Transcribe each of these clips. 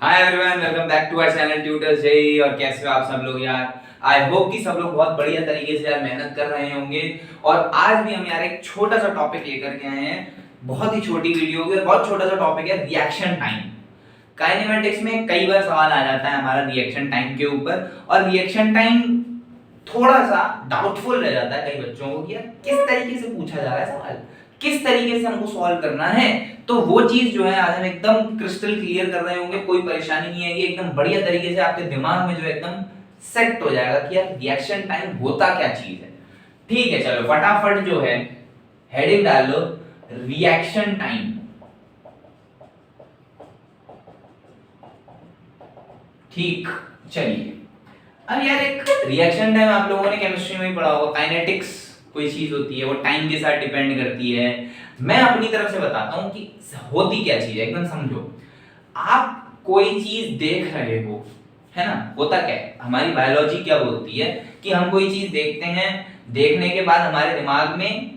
Hi everyone, welcome back to our channel Tutor JE. और कैसे हो आप सब लोग यार। आई होप कि सब लोग बहुत बढ़िया तरीके से यार मेहनत कर रहे होंगे। और आज भी हम यार एक छोटा सा टॉपिक लेकर के आए हैं। बहुत ही छोटी वीडियो होगी और बहुत छोटा सा टॉपिक है, रिएक्शन टाइम। काइनेमेटिक्स में कई बार सवाल आ जाता है हमारा रिएक्शन टाइम के ऊपर। और रिएक्शन टाइम थोड़ा सा डाउटफुल रह जाता है कई बच्चों को कि यार किस तरीके से पूछा जा रहा है सवाल, किस तरीके से हमको सॉल्व करना है। तो वो चीज जो है आज हम एकदम क्रिस्टल क्लियर कर रहे होंगे, कोई परेशानी नहीं आएगी, एकदम बढ़िया तरीके से आपके दिमाग में जो है एकदम सेट हो जाएगा कि यार रिएक्शन टाइम होता क्या चीज है। ठीक है, चलो फटाफट जो है हेडिंग डाल लो, रिएक्शन टाइम। ठीक, चलिए। अब यार एक रिएक्शन टाइम आप लोगों ने केमिस्ट्री में भी पढ़ा होगा, काइनेटिक्स कोई चीज होती है, वो टाइम के साथ डिपेंड करती है। मैं अपनी तरफ से बताता हूं कि होती क्या चीज है, एकदम समझो। आप कोई चीज देख रहे हो, है ना, होता क्या है, हमारी बायोलॉजी क्या बोलती है कि हम कोई चीज देखते हैं, देखने के बाद हमारे दिमाग में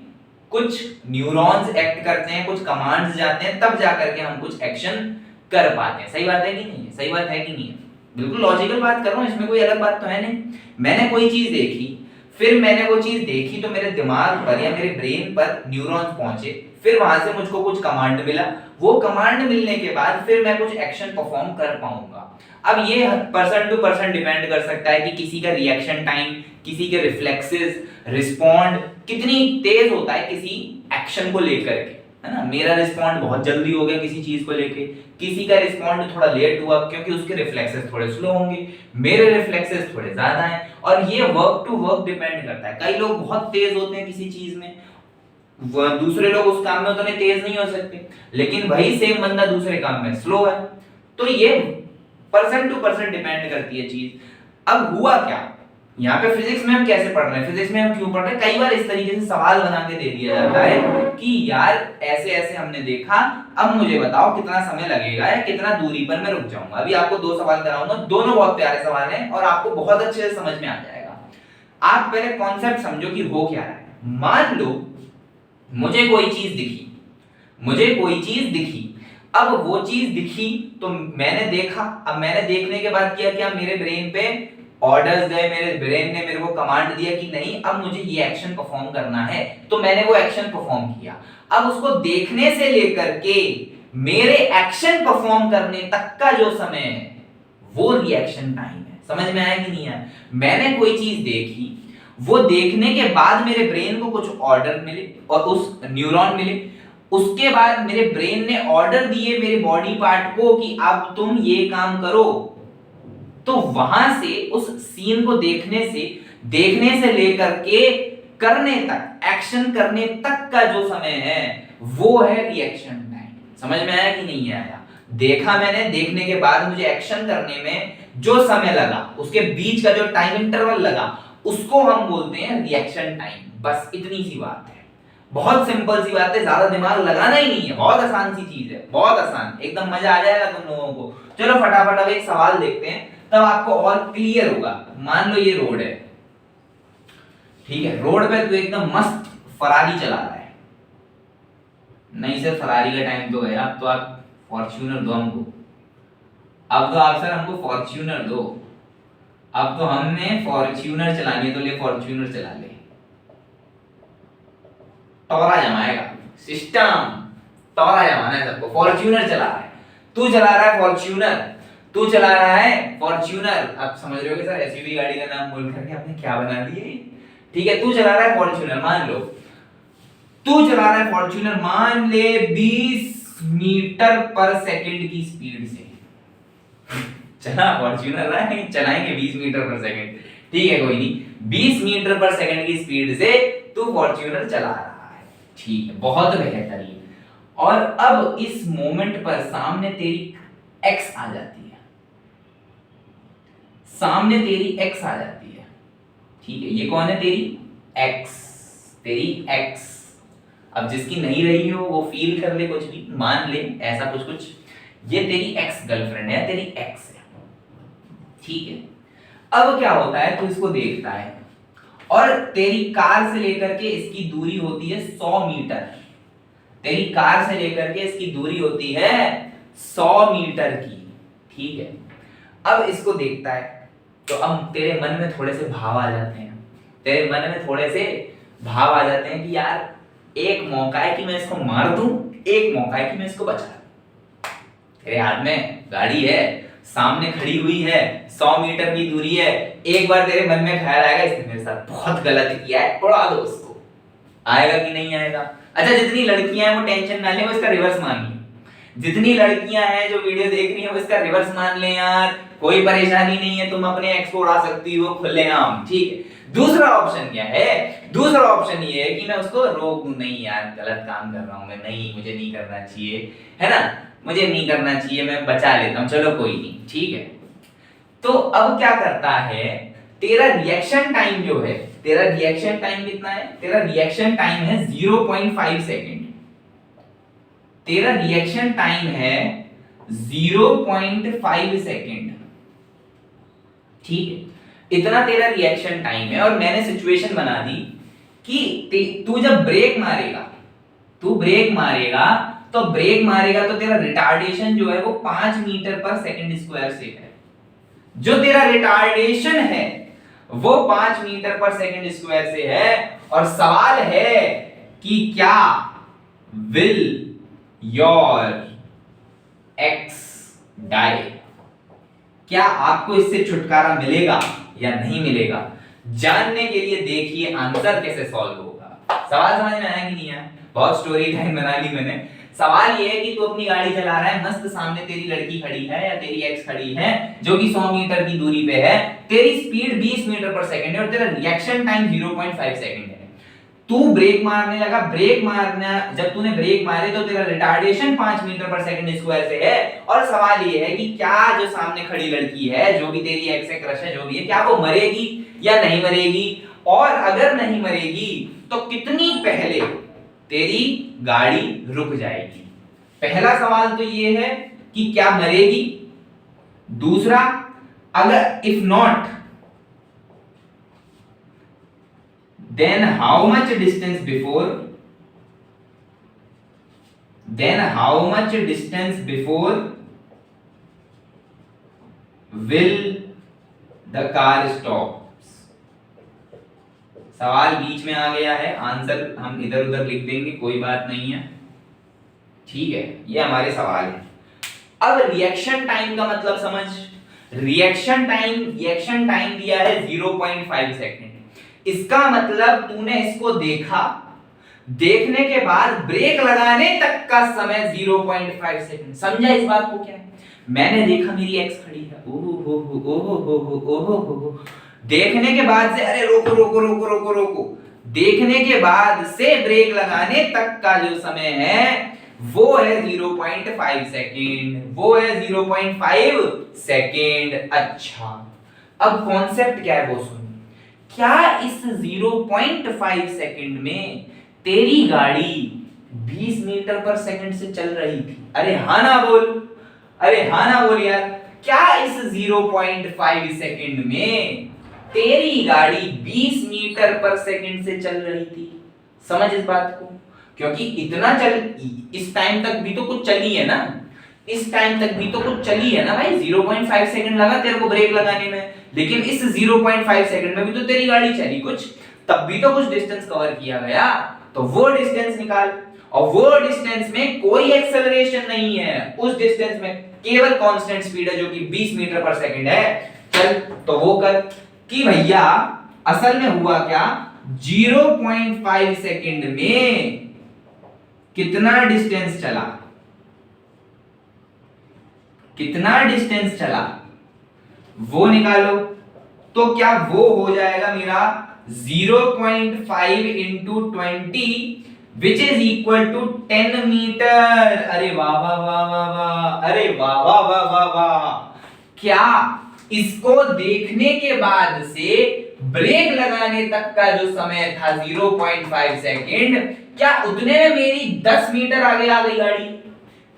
कुछ न्यूरॉन्स एक्ट करते हैं, कुछ कमांड्स जाते हैं, तब जाकर के हम कुछ एक्शन कर पाते हैं। सही बात है कि नहीं है? सही बात है कि नहीं है? बिल्कुल लॉजिकल बात कर रहा हूं, इसमें कोई अलग बात तो है नहीं। मैंने कोई चीज देखी, फिर मैंने वो चीज देखी तो मेरे दिमाग पर या मेरे ब्रेन पर न्यूरॉन्स पहुंचे, फिर वहां से मुझको कुछ कमांड मिला, वो कमांड मिलने के बाद फिर मैं कुछ एक्शन परफॉर्म कर पाऊंगा। अब ये पर्सन टू पर्सन डिपेंड कर सकता है कि किसी का रिएक्शन टाइम, किसी के रिफ्लेक्सेस, रिस्पॉन्ड कितनी तेज होता है किसी एक्शन को लेकर के, है ना। मेरा रिस्पॉन्ड बहुत जल्दी हो गया किसी चीज को लेके, किसी का रिस्पॉन्ड थोड़ा लेट हुआ क्योंकि उसके रिफ्लेक्सेस थोड़े स्लो होंगे, मेरे रिफ्लेक्सेस थोड़े ज्यादा हैं। और ये वर्क टू वर्क डिपेंड करता है। कई लोग बहुत तेज होते हैं किसी चीज में, दूसरे लोग उस काम में उतने तेज नहीं हो सकते, लेकिन वही सेम बंदा दूसरे काम में स्लो है। तो ये पर्सन टू पर्सन डिपेंड करती है चीज। अब हुआ क्या, यहाँ पे फिजिक्स में हम कैसे पढ़ रहे हैं, फिजिक्स में हम क्यों पढ़ रहे हैं, कई बार इस तरीके से सवाल बना के दे दिया जाता है कि यार ऐसे ऐसे हमने देखा, अब मुझे बताओ कितना समय लगेगा या कितना दूरी पर मैं रुक जाऊंगा। अभी आपको दो सवाल कराऊंगा, दोनों बहुत प्यारे सवाल हैं और आपको बहुत अच्छे से समझ में आ जाएगा। आप पहले कॉन्सेप्ट समझो कि हो क्या रहा है। मान लो मुझे कोई चीज दिखी, मुझे कोई चीज दिखी, अब वो चीज दिखी तो मैंने देखा, अब मैंने देखने के बाद किया क्या, मेरे ब्रेन पे ऑर्डर्स गए, मेरे ब्रेन ने मेरे को कमांड दिया कि नहीं अब मुझे ये एक्शन परफॉर्म करना है, तो मैंने वो एक्शन परफॉर्म किया। अब उसको देखने से लेकर के मेरे एक्शन परफॉर्म करने तक का जो समय है वो रिएक्शन टाइम है। समझ में आया कि नहीं आया? मैंने कोई चीज देखी, वो देखने के बाद मेरे ब्रेन को कुछ ऑर्डर मिले और उस न्यूरॉन मिले, उसके बाद मेरे ब्रेन ने ऑर्डर दिए मेरे बॉडी पार्ट को कि अब तुम ये काम करो। तो वहां से उस सीन को देखने से लेकर के करने तक, एक्शन करने तक का जो समय है वो है रिएक्शन टाइम। समझ में आया कि नहीं आया? देखा मैंने, देखने के बाद मुझे एक्शन करने में जो समय लगा, उसके बीच का जो टाइम इंटरवल लगा, उसको हम बोलते हैं रिएक्शन टाइम। बस इतनी सी बात है, बहुत सिंपल सी बात है, ज्यादा दिमाग लगाना ही नहीं है, बहुत आसान सी चीज है, बहुत आसान, एकदम मजा आ जाएगा तुम लोगों को। चलो फटाफट अब एक सवाल देखते हैं, तब आपको और क्लियर होगा। मान लो ये रोड है, ठीक है, रोड पे तू एकदम मस्त फरारी चला रहा है। नहीं सर, फरारी का टाइम तो गया, अब तो आप फॉर्च्यूनर दो हमको। अब तो आप सर हमको फॉर्च्यूनर दो, अब तो हमने फॉर्च्यूनर चलानी है, तो ले फॉर्च्यूनर चला ले। टोरा जमाएगा सिस्टम, टोरा जमाना है सबको। फॉर्च्यूनर चला रहा है, तू चला रहा है फॉर्च्यूनर, तू चला रहा है फॉर्च्यूनर। आप समझ रहे हो कि सर एसयूवी गाड़ी का नाम बोल करके आपने क्या बना दिया। ठीक है, तू चला रहा है फॉर्च्यूनर, मान लो तू चला रहा है फॉर्च्यूनर, मान ले 20 मीटर पर सेकंड की स्पीड से चला फॉर्च्यूनर रहा है, चलाएंगे 20 मीटर पर सेकंड। ठीक है, कोई नहीं, 20 मीटर पर सेकंड की स्पीड से तू फॉर्च्यूनर चला रहा है। ठीक है, बहुत बेहतरीन। और अब इस मोमेंट पर सामने तेरी एक्स आ जाती है, सामने तेरी एक्स आ जाती है। ठीक है, ये कौन है? तेरी एक्स, तेरी एक्स। अब जिसकी नहीं रही हो वो फील कर ले, कुछ भी मान ले, ऐसा कुछ कुछ। ये तेरी एक्स गर्लफ्रेंड है, तेरी एक्स है। ठीक है, अब क्या होता है, तू इसको देखता है और तेरी कार से लेकर के इसकी दूरी होती है 100 मीटर। तेरी कार से लेकर के इसकी दूरी होती है 100 मीटर की। ठीक है। अब इसको देखता है तो अब तेरे मन में थोड़े से भाव आ जाते हैं, तेरे मन में थोड़े से भाव आ जाते हैं कि यार एक मौका है कि मैं इसको मार दूं, एक मौका है कि मैं इसको बचा लूं। तेरे हाथ में गाड़ी है, सामने खड़ी हुई है, 100 मीटर की दूरी है, एक बार तेरे मन में ख्याल आएगा इसने मेरे साथ बहुत गलत किया है, उड़ा दो उसको। आएगा कि नहीं आएगा? अच्छा, जितनी लड़कियां हैं वो टेंशन ना ले, वो इसका रिवर्स मानिए। जितनी लड़कियां हैं जो वीडियो देख रही हैं वो इसका रिवर्स मान ले यार, कोई परेशानी नहीं है, तुम अपने एक्स को उड़ा सकती हो खुलेआम, ठीक है। दूसरा ऑप्शन क्या है? दूसरा ऑप्शन ये है कि मैं उसको रोक दूं, नहीं यार गलत काम कर रहा हूं मैं, नहीं मुझे नहीं करना चाहिए, है ना, मुझे नहीं करना चाहिए, मैं बचा लेता हूं, चलो कोई नहीं, ठीक है। तो अब क्या करता है, तेरा रिएक्शन टाइम जो है, तेरा रिएक्शन टाइम कितना है? तेरा रिएक्शन टाइम है 0.5 सेकंड। तेरा रिएक्शन टाइम है 0.5 सेकंड, ठीक है। इतना तेरा रिएक्शन टाइम है और मैंने सिचुएशन बना दी कि तू जब ब्रेक मारेगा, तू ब्रेक मारेगा तो तेरा रिटार्डेशन जो है वो 5 मीटर पर सेकंड स्क्वायर से है। जो तेरा रिटार्डेशन है वो 5 मीटर पर सेकंड स्क्वायर से है और सवाल है कि क्या विल योर एक्स डाई, क्या आपको इससे छुटकारा मिलेगा या नहीं मिलेगा? जानने के लिए देखिए आंसर कैसे सॉल्व होगा। सवाल समझ में आया कि नहीं आया? बहुत स्टोरी लाइन बना ली मैंने। सवाल ये है कि तू अपनी गाड़ी चला रहा है, मस्त सामने तेरी लड़की खड़ी है या तेरी एक्स खड़ी है जो कि 100 मीटर की दूरी पे है, तेरी स्पीड 20 मीटर पर सेकंड है और तेरा रिएक्शन टाइम 0.5 सेकंड है। तू ब्रेक मारने लगा, ब्रेक मारना, जब तूने ब्रेक मारे तो तेरा रिटार्डेशन 5 मीटर पर सेकंड स्क्वायर से है और सवाल ये है कि क्या जो सामने खड़ी लड़की है जो भी तेरी एक्स है, क्रश है, जो भी है, क्या वो मरेगी या नहीं मरेगी? और अगर नहीं मरेगी तो कितनी पहले तेरी गाड़ी रुक जाएगी? पहला सवाल तो ये है कि क्या मरेगी। दूसरा, अगर if not then how much distance before will the car stops? सवाल बीच में आ गया है, आंसर हम इधर उधर लिख देंगे, कोई बात नहीं है, ठीक है। ये हमारे सवाल है। अब रिएक्शन टाइम का मतलब समझ। रिएक्शन टाइम दिया है 0.5 सेकंड। इसका मतलब तूने इसको देखा, देखने के बाद ब्रेक लगाने तक का समय 0.5 सेकंड। समझा इस बात को? क्या है, मैंने देखा मेरी एक्स खड़ी है, ओहो, देखने के बाद से अरे रोको रोको रोको रोको रोको, देखने के बाद से ब्रेक लगाने तक का जो समय है वो है 0.5 सेकंड, वो है 0.5 सेकंड। अच्छा, अब कॉन्सेप्ट क्या है वो सुन। क्या इस 0.5 सेकंड में तेरी गाड़ी 20 मीटर पर सेकंड से चल रही थी? अरे हाँ ना बोल, अरे हाँ ना बोल यार। क्या इस 0.5 सेकंड में तेरी गाड़ी 20 मीटर पर सेकंड से चल रही थी? समझ इस बात को, क्योंकि इतना चल, इस टाइम तक भी तो कुछ चली है ना, इस टाइम तक भी तो कुछ चली है ना भाई। 0.5 सेकंड लगा तेरे को ब्रेक लगाने में, लेकिन इस 0.5 सेकंड में भी तो तेरी गाड़ी चली कुछ, तब भी तो कुछ डिस्टेंस कवर किया गया। तो वो डिस्टेंस निकाल, और वो डिस्टेंस में कोई एक्सेलरेशन नहीं है, उस डिस्टेंस में केवल कांस्टेंट स्पीड है जो कि 20 मीटर पर सेकंड है। चल तो वो कर कि भैया असल में हुआ क्या, 0.5 सेकंड में कितना डिस्टेंस चला, कितना डिस्टेंस चला वो निकालो। तो क्या वो हो जाएगा मेरा 0.5 into 20 which is equal to 10 metre. अरे वाह वाह वाह वाह वाह, अरे वाह वाह वाह वाह वाह। क्या इसको देखने के बाद से ब्रेक लगाने तक का जो समय था 0.5 सेकेंड, क्या उतने में मेरी 10 मीटर आगे आ गई गाड़ी?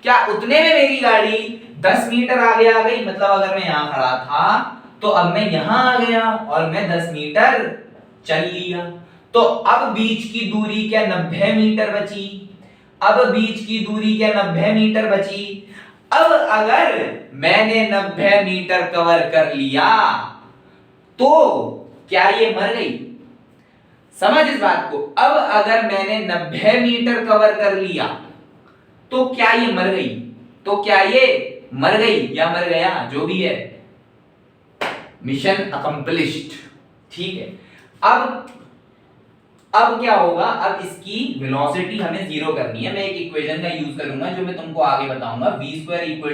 क्या उतने में मेरी गाड़ी 10 मीटर आगे आ गई? मतलब अगर मैं यहां खड़ा था तो अब मैं यहां आ गया और मैं 10 मीटर चल लिया। तो अब बीच की दूरी क्या 90 मीटर बची? अब बीच की दूरी क्या 90 मीटर बची? अब अगर मैंने 90 मीटर कवर कर लिया तो क्या ये मर गई? समझ इस बात को। अब अगर मैंने 90 मीटर कवर कर लिया तो क्या ये मर गई? तो क्या ये मर गई या मर गया, जो भी है, मिशन अकम्प्लिश्ड। ठीक है। अब क्या होगा? अब इसकी वेलोसिटी हमें जीरो करनी है। मैं एक इक्वेशन का यूज करूंगा जो मैं तुमको आगे बताऊंगा। v² = u²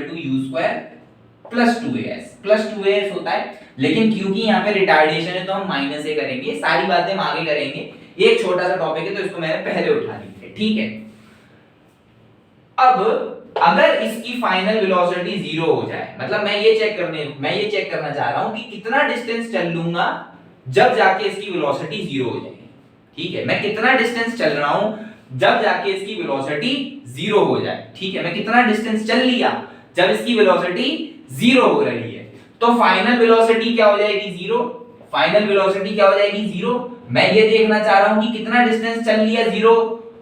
+ 2as + 2as होता है, लेकिन क्योंकि यहाँ पे रिटार्डेशन है तो हम -a करेंगे। सारी बातें हम आगे करेंगे। एक छोटा सा टॉपिक है तो इसको मैंने पहले उठा लिया है। ठीक है। अब अगर इसकी फाइनल वेलोसिटी जीरो हो जाए, मतलब मैं ये चेक करना चाह रहा हूं कि कितना डिस्टेंस चल लूंगा जब जाके इसकी वेलोसिटी जीरो हो जाएगी। ठीक है, मैं कितना डिस्टेंस चल रहा हूं जब जाके इसकी वेलोसिटी जीरो हो जाए। ठीक है, मैं कितना डिस्टेंस चल लिया जब इसकी वेलोसिटी जीरो हो रही है, तो फाइनल वेलोसिटी क्या हो जाएगी? जीरो। फाइनल वेलोसिटी क्या हो जाएगी? जीरो। मैं ये देखना चाह रहा हूं कि कितना डिस्टेंस चल लिया जीरो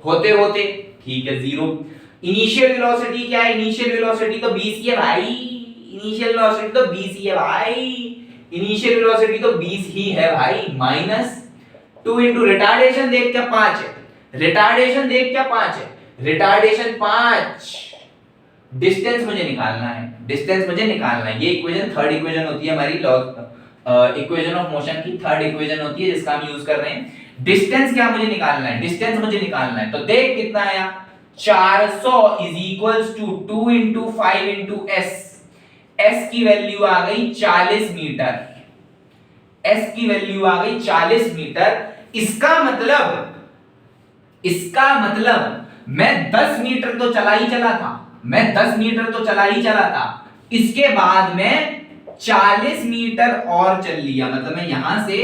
होते होते। ठीक है, जीरो। इनिशियल वेलोसिटी क्या है? इनिशियल वेलोसिटी तो 20 ही है भाई। इनिशियल वेलोसिटी तो 20 ही है भाई। इनिशियल वेलोसिटी तो 20 ही है भाई। -2 इनटू रिटार्डेशन देख क्या 5 है। रिटार्डेशन देख क्या 5 है। रिटार्डेशन 5। डिस्टेंस मुझे निकालना है। डिस्टेंस मुझे निकालना है। ये इक्वेशन थर्ड इक्वेशन होती है हमारी इक्वेशन ऑफ मोशन की थर्ड इक्वेशन होती है जिसका हम यूज कर रहे हैं। डिस्टेंस क्या मुझे निकालना है? डिस्टेंस मुझे निकालना है। तो देख कितना आया? 400 = 2 × 5 × s। s की वैल्यू आ गई 40 मीटर। s की वैल्यू आ गई 40 मीटर। इसका मतलब मैं 10 मीटर तो चला ही चला था। मैं 10 मीटर तो चला ही चला था। इसके बाद में 40 मीटर और चल लिया, मतलब मैं यहां से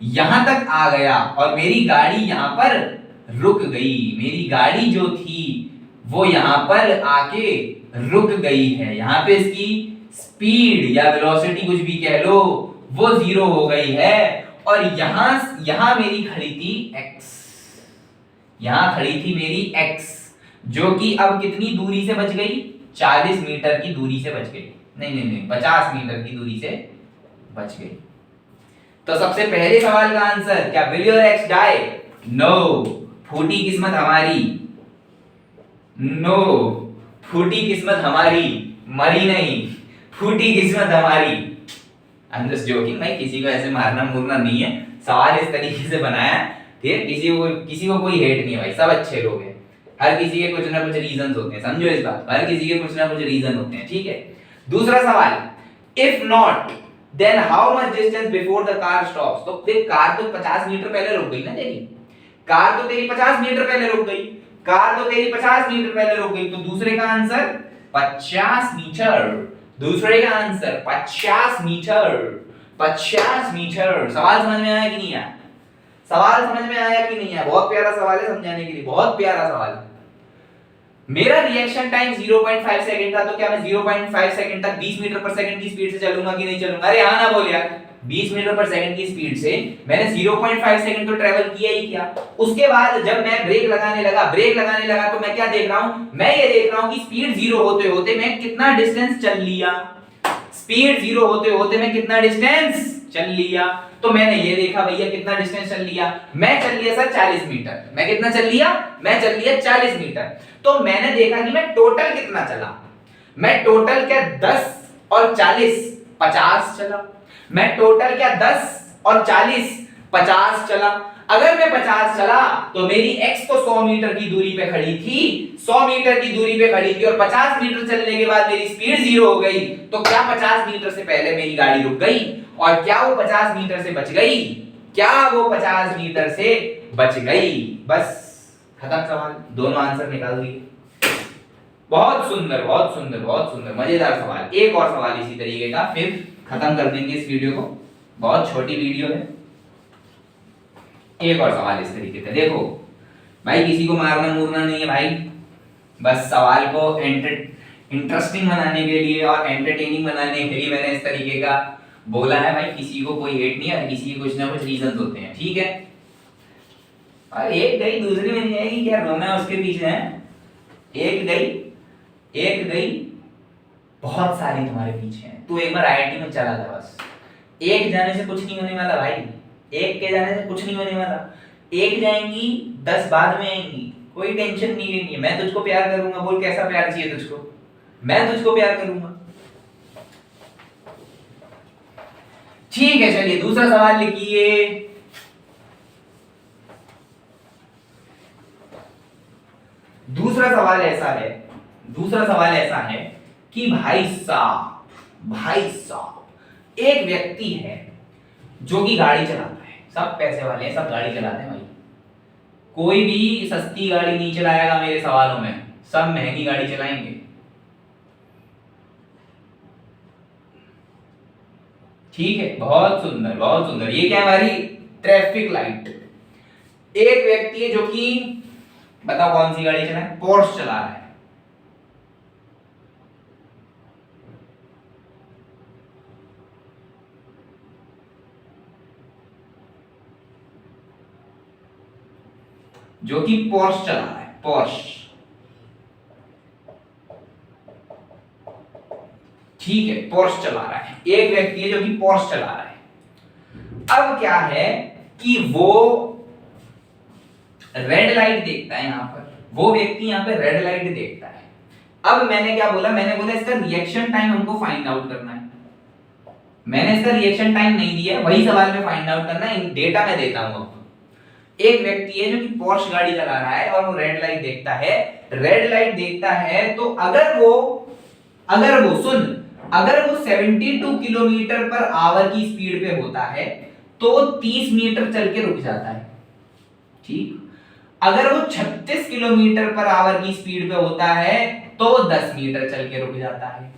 यहां तक आ गया और मेरी गाड़ी यहां पर रुक गई। मेरी गाड़ी जो थी वो यहां पर आके रुक गई है। यहां पे इसकी स्पीड या वेलोसिटी कुछ भी कह लो वो जीरो हो गई है। और यहां मेरी खड़ी थी x। यहां खड़ी थी मेरी x, जो कि अब कितनी दूरी से बच गई? 40 मीटर की दूरी से बच गई। नहीं 50 मीटर की दूरी से बच गई। तो सबसे पहले सवाल का आंसर क्या? Will your x die? No. फूटी किस्मत हमारी। नो, फूटी किस्मत हमारी, मरी नहीं, फूटी किस्मत हमारी। आई एम जस्ट जोकिंग भाई, किसी को ऐसे मारना मुरना नहीं है। सवाल इस तरीके से बनाया, ठीक है? किसी को कोई हेट नहीं है भाई, सब अच्छे लोग हैं। हर किसी के कुछ ना कुछ रीजंस होते हैं, समझो इस बात। हर किसी के कुछ ना कुछ रीजन होते हैं, ठीक है? दूसरा सवाल, if not then how much distance before the car stops? तो देख, कार तो 50 मीटर पहले रुक गई ना तेरी। कार तो तेरी 50 मीटर पहले रुक गई। कार तो तेरी 50 मीटर पहले रुक गई। तो दूसरे का आंसर 50 मीटर। दूसरे का आंसर 50 मीटर। 50 मीटर। सवाल समझ में आया कि नहीं आया? सवाल समझ में आया कि नहीं आया? बहुत प्यारा सवाल है समझाने के लिए, बहुत प्यारा सवाल है। मेरा रिएक्शन टाइम 0.5 सेकंड था, तो क्या मैं 0.5 सेकंड तक 20 मीटर पर सेकंड की स्पीड से चलूंगा कि नहीं चलूंगा? अरे हाँ ना बोल यार। 20 मीटर पर सेकंड की स्पीड से मैंने 0.5 सेकंड तो ट्रेवल किया ही किया। उसके बाद जब मैं ब्रेक लगाने लगा तो मैं क्या देख रहा हूं? मैं ये देख रहा हूं कि स्पीड जीरो होते होते मैं कितना डिस्टेंस चल लिया। स्पीड जीरो होते होते मैं कितना डिस्टेंस चल लिया। तो मैंने ये देखा भैया कितना डिस्टेंस चल लिया। मैं चल लिया सर 40 मीटर। मैं कितना चल लिया? मैं चल लिया 40 मीटर। तो मैंने देखा कि मैं टोटल कितना चला। मैं टोटल क्या 10 और 40 50 चला। मैं टोटल क्या 10 और 40 50 चला। अगर मैं 50 चला तो मेरी x तो 100 मीटर की दूरी पे खड़ी थी, 100 मीटर की दूरी पे खड़ी थी, और 50 मीटर चलने के बाद मेरी स्पीड जीरो हो गई। तो क्या 50 मीटर से पहले मेरी गाड़ी रुक गई? और क्या वो 50 मीटर से बच गई? क्या वो 50 मीटर से बच गई? बस खत्म सवाल, दोनों आंसर निकाल दिए। बहुत सुंदर, बहुत सुंदर, बहुत सुंदर, मजेदार सवाल। एक और सवाल इसी तरीके का, फिर खत्म कर देंगे इस वीडियो को। बहुत छोटी वीडियो है। एक और सवाल इस तरीके से देखो भाई, किसी को मारना मुरना नहीं है भाई, बस सवाल को इंटरेस्टिंग बनाने के लिए और एंटरटेनिंग बनाने के लिए मैंने इस तरीके का बोला है भाई। किसी को कोई हेट नहीं है, किसी के कुछ ना कुछ रीजंस होते हैं, ठीक है? और एक गई दूसरी में नहीं आएगी, क्या रोना उसके पीछे है? एक गई बहुत सारी तुम्हारे पीछे हैं, तू एक बार आईआईटी में चला जा बस। एक जाने से कुछ नहीं होने वाला भाई, एक के जाने से कुछ नहीं होने वाला। एक जाएंगी 10 बाद में आएंगी, कोई टेंशन नहीं लेनी है। मैं तुझको प्यार करूंगा, बोल कैसा प्यार चाहिए तुझको, मैं तुझको प्यार करूंगा। ठीक है चलिए दूसरा सवाल लिखिए। दूसरा सवाल ऐसा है कि भाई साहब एक व्यक्ति है जो कि गाड़ी चलाता है, सब पैसे वाले हैं, सब गाड़ी चलाते हैं भाई, कोई भी सस्ती गाड़ी नहीं चलाएगा मेरे सवालों में, सब महंगी गाड़ी चलाएंगे। ठीक है, बहुत सुंदर बहुत सुंदर। ये क्या है हमारी ट्रैफिक लाइट। एक व्यक्ति है जो कि बताओ कौन सी गाड़ी चला है, पोर्श चला रहा है। जो कि पोर्श चला रहा है, पोर्श। ठीक है, पोर्श चला रहा है, एक व्यक्ति है जो कि पोर्श चला रहा है। अब क्या है कि वो रेड लाइट देखता है, यहां पर वो व्यक्ति यहां पे रेड लाइट देखता है। अब मैंने क्या बोला, मैंने बोला इसका रिएक्शन टाइम हमको फाइंड आउट करना है। मैंने इसका रिएक्शन टाइम नहीं दिया, वही सवाल में फाइंड आउट करना है, डेटा मैं देता हूं। एक व्यक्ति है जो कि पोर्श गाड़ी चला रहा है और वो रेड लाइट देखता है। रेड लाइट देखता है तो अगर वो सुन, अगर वो 72 किलोमीटर पर आवर की स्पीड पे होता है तो 30 मीटर चल के रुक जाता है। ठीक, अगर वो 36 किलोमीटर पर आवर की स्पीड पे होता है तो 10 मीटर चल के रुक जाता है।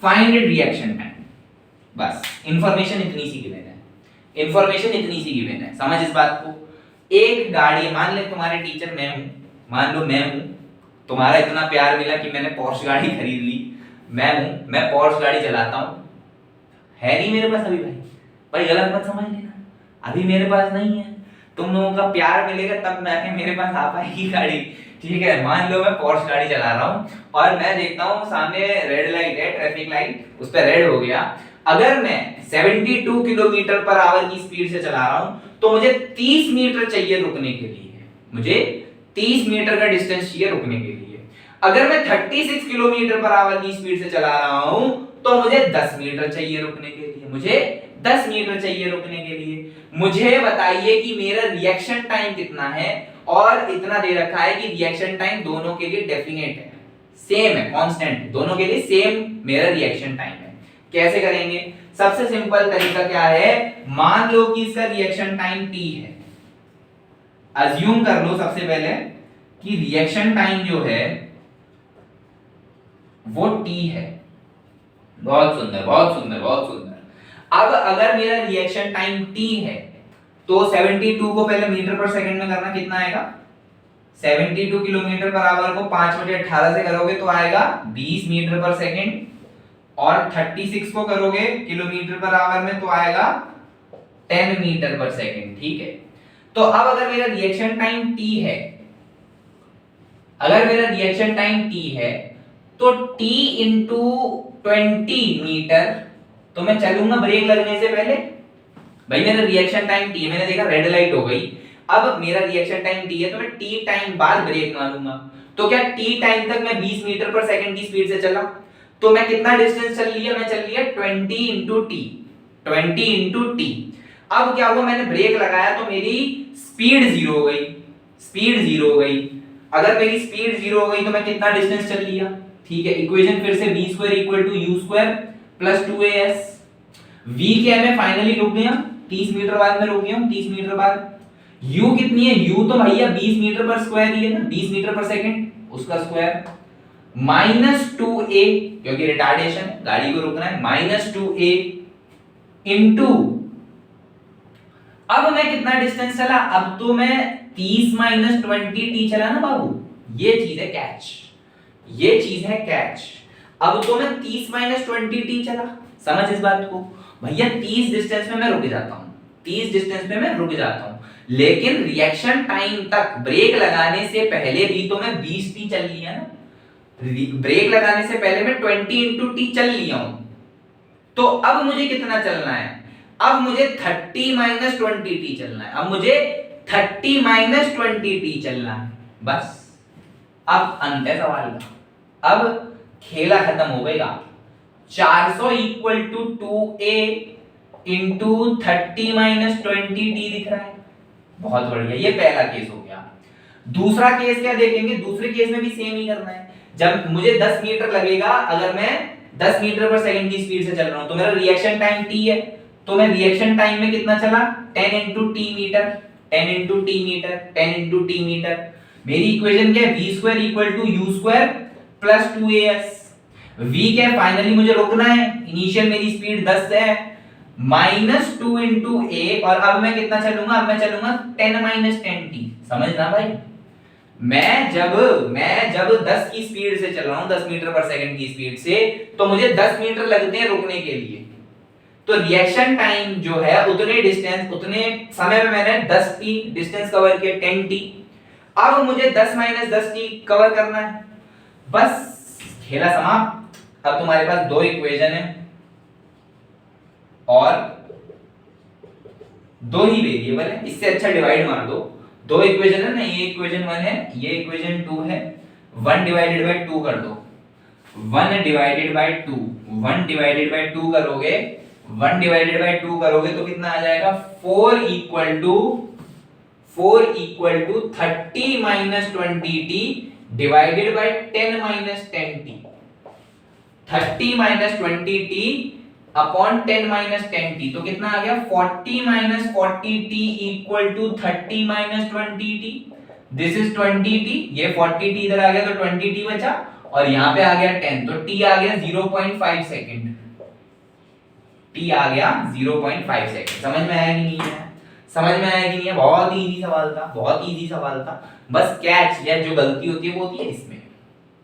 Find reaction time. बस इंफॉर्मेशन इतनी सी गिवन है, इंफॉर्मेशन इतनी सी गिवन है, समझ इस बात को। एक गाड़ी, मान ले तुम्हारे टीचर मैं हूं, मान लो मैं हूं, तुम्हारा इतना प्यार मिला कि मैंने पोर्श गाड़ी खरीद ली, मैं पोर्श गाड़ी चलाता हूं, है नहीं मेरे पास अभी भाई गलत मत समझ लेना, अभी मेरे पास नहीं है। तुम लोगों का प्यार मिलेगा तब मैं मेरे पास आ पाएगी गाड़ी। ठीक है, मान लो मैं पोर्श गाड़ी चला रहा हूं और मैं देखता हूं सामने रेड लाइट है, ट्रैफिक लाइट, उस पर रेड हो गया। अगर मैं 72 किलोमीटर पर आवर की स्पीड से चला रहा हूं तो मुझे 30 मीटर चाहिए रुकने के लिए, मुझे 30 मीटर का डिस्टेंस चाहिए रुकने के लिए। अगर मैं 36 किलोमीटर पर आवर की स्पीड से चला रहा हूं तो मुझे 10 मीटर चाहिए रुकने के लिए, मुझे 10 मीटर चाहिए रुकने के लिए। मुझे बताइए कि मेरा रिएक्शन टाइम कितना है, और इतना दे रखा है कि रिएक्शन टाइम दोनों के लिए डेफिनेट है, सेम है, कांस्टेंट, दोनों के लिए सेम मेरा रिएक्शन टाइम है। कैसे करेंगे? सबसे सिंपल तरीका क्या है, मान लो कि इसका रिएक्शन टाइम t है, अज्यूम कर लो सबसे पहले कि रिएक्शन टाइम जो है वो t है। बहुत सुंदर बहुत सुंदर बहुत सुंदर। अब अगर मेरा रिएक्शन टाइम t है तो 72 को पहले मीटर पर सेकंड में करना, कितना आएगा? 72 किलोमीटर पर आवर को 5/18 से करोगे तो आएगा 20 मीटर पर सेकंड, और 36 को करोगे किलोमीटर पर आवर में तो आएगा 10 मीटर पर सेकंड। ठीक है, तो अब अगर मेरा रिएक्शन टाइम t है, अगर मेरा रिएक्शन टाइम t है तो t इंटू 20 मीटर, तो मैं चलूंगा ब्रेक लगने से पहले। भाई मेरा रिएक्शन टाइम t है, मैंने देखा रेड लाइट हो गई, अब मेरा रिएक्शन टाइम t है तो मैं t टाइम बाद ब्रेक मारूंगा। तो क्या t टाइम तक मैं 20 मीटर पर सेकंड की स्पीड से चला, तो मैं कितना डिस्टेंस चल लिया? मैं चल लिया 20 इंटू टी, 20 इंटू टी। अब क्या हुआ, मैंने ब्रेक लगाया तो मेरी स्पीड जीरो हो गई, स्पीड जीरो हो गई। अगर मेरी स्पीड जीरो हो गई तो मैं कितना डिस्टेंस चल लिया? ठीक है, इक्वेशन फिर से v square equal to u square plus 2as। v क्या है, मैं फाइनली रुक गया 30 मीटर बाद में रुक गया हूं, 30 मीटर बाद। u कितनी है? u तो भैया 20 मीटर पर स्क्वायर ही है ना, 20 मीटर पर सेकंड, उसका स्क्वायर माइनस 2a, क्योंकि रिटार्डेशन गाड़ी को रुकना है, माइनस 2a इंटू, अब मैं कितना डिस्टेंस चला? अब तो मैं 30 माइनस 20t चला ना बाबू, ये चीज है कैच, ये चीज है कैच। अब तो मैं 30 माइनस 20t चला, समझ इस बात को भैया। 30 डिस्टेंस में मैं रुक जाता हूं, 30 डिस्टेंस में मैं रुक जाता हूं, लेकिन रिएक्शन टाइम तक ब्रेक लगाने से पहले भी तो मैं 20t चल लिया ना, ब्रेक लगाने से पहले मैं 20 इंटू टी चल लिया हूं, तो अब मुझे कितना चलना है? अब मुझे 30 माइनस 20 टी चलना है। अब मुझे 30 माइनस 20 टी चलना है, बस। अब अंत है सवाल का। अब खेला खत्म हो गया। 400 equal to 2a into 30 minus 20 t दिख रहा है। बहुत बढ़िया, ये पहला केस हो गया। दूसरा केस क्या देखेंगे? दूसरे केस में भी सेम ही करना है। जब मुझे 10 मीटर लगेगा, अगर मैं 10 मीटर पर सेकंड की स्पीड से चल रहा हूं, तो मेरा रिएक्शन टाइम t है, तो मैं रिएक्शन टाइम में कितना चला? 10 into t metre, 10 into t metre, 10 into t metre. मेरी इक्वेशन क्या है? v square equal to u square plus 2as। v क्या है? फाइनली मुझे रुकना है, इनिशियल मेरी स्पीड 10 है, माइनस 2 इंटू ए, और अब मैं कितना चलूंगा? अब मैं चलूंगा 10 माइनस 10t। समझना भाई, मैं जब 10 की स्पीड से चल रहा हूं, 10 मीटर पर सेकंड की स्पीड से, तो मुझे 10 मीटर लगते हैं रुकने के लिए। तो रिएक्शन टाइम जो है उतने डिस्टेंस, उतने समय में मैंने 10t डिस्टेंस कवर किया, 10t। अब मुझे 10 माइनस 10t कवर करना है, बस खेला समाप्त। अब तुम्हारे पास दो इक्वेशन है और दो ही वेरिएबल है, इससे अच्छा डिवाइड मार दो। दो इक्वेशन है ना, ये इक्वेशन 1 है, ये इक्वेशन 2 है। 1 डिवाइडेड बाय 2 कर दो, 1 डिवाइडेड बाय 2, 1 डिवाइडेड बाय 2 करोगे, 1 डिवाइडेड बाय 2 करोगे तो कितना आ जाएगा? 4 equal to 30 minus 20t divided by 10 minus 10t। 30 minus 20t upon 10 minus 10t, तो कितना आ गया? 40 minus 40t equal to 30 minus 20t। This is 20t, ये 40t इधर आ गया तो 20t बचा, और यहां पे आ गया 10, तो t आ गया 0.5 सेकंड। t आ गया 0.5 सेकंड। समझ में आया कि नहीं है? समझ में आया कि नहीं है? बहुत इजी सवाल था, बहुत इजी सवाल था। बस कैच या जो गलती होती है वो होती है इसमें।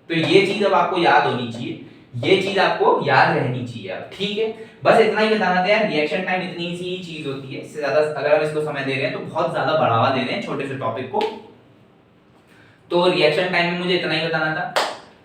तो ये चीज अब आपको याद होनी चाहिए, ये चीज आपको याद रहनी चाहिए अब, ठीक है? बस इतना ही बताना था यार, रिएक्शन टाइम इतनी सी चीज होती है, इससे ज्यादा अगर हम इसको समय दे रहे हैं तो बहुत ज्यादा बढ़ावा दे रहे हैं छोटे से टॉपिक को। तो रिएक्शन टाइम में मुझे इतना ही बताना था।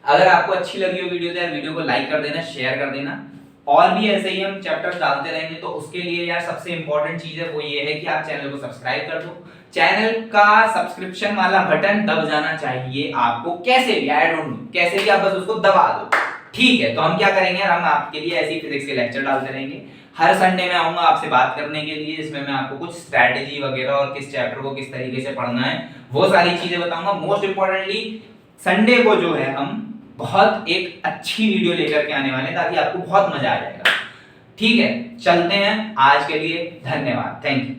अगर आपको अच्छी लगी हो वीडियो तो यार वीडियो को लाइक कर देना, शेयर कर देना, और भी ऐसे ही हम चैप्टर्स डालते रहेंगे। तो उसके लिए यार सबसे इंपॉर्टेंट चीज है वो ये है कि आप चैनल को सब्सक्राइब कर दो। चैनल का सब्सक्रिप्शन वाला बटन दब जाना चाहिए आपको, कैसे भी, आई डोंट नो कैसे भी, आप बस उसको दबा दो, ठीक है? तो हम क्या करेंगे, हम आपके लिए ऐसी फिजिक्स के लेक्चर डालते रहेंगे। हर संडे में आऊंगा आपसे बात करने के लिए, इसमें मैं आपको कुछ स्ट्रैटेजी वगैरह और किस चैप्टर को किस तरीके से पढ़ना है वो सारी चीजें बताऊंगा। मोस्ट इंपॉर्टेंटली संडे को जो है हम बहुत एक अच्छी वीडियो लेकर के आने वाले हैं, ताकि आपको बहुत मजा आ जाएगा, ठीक है? चलते हैं, आज के लिए धन्यवाद, थैंक यू।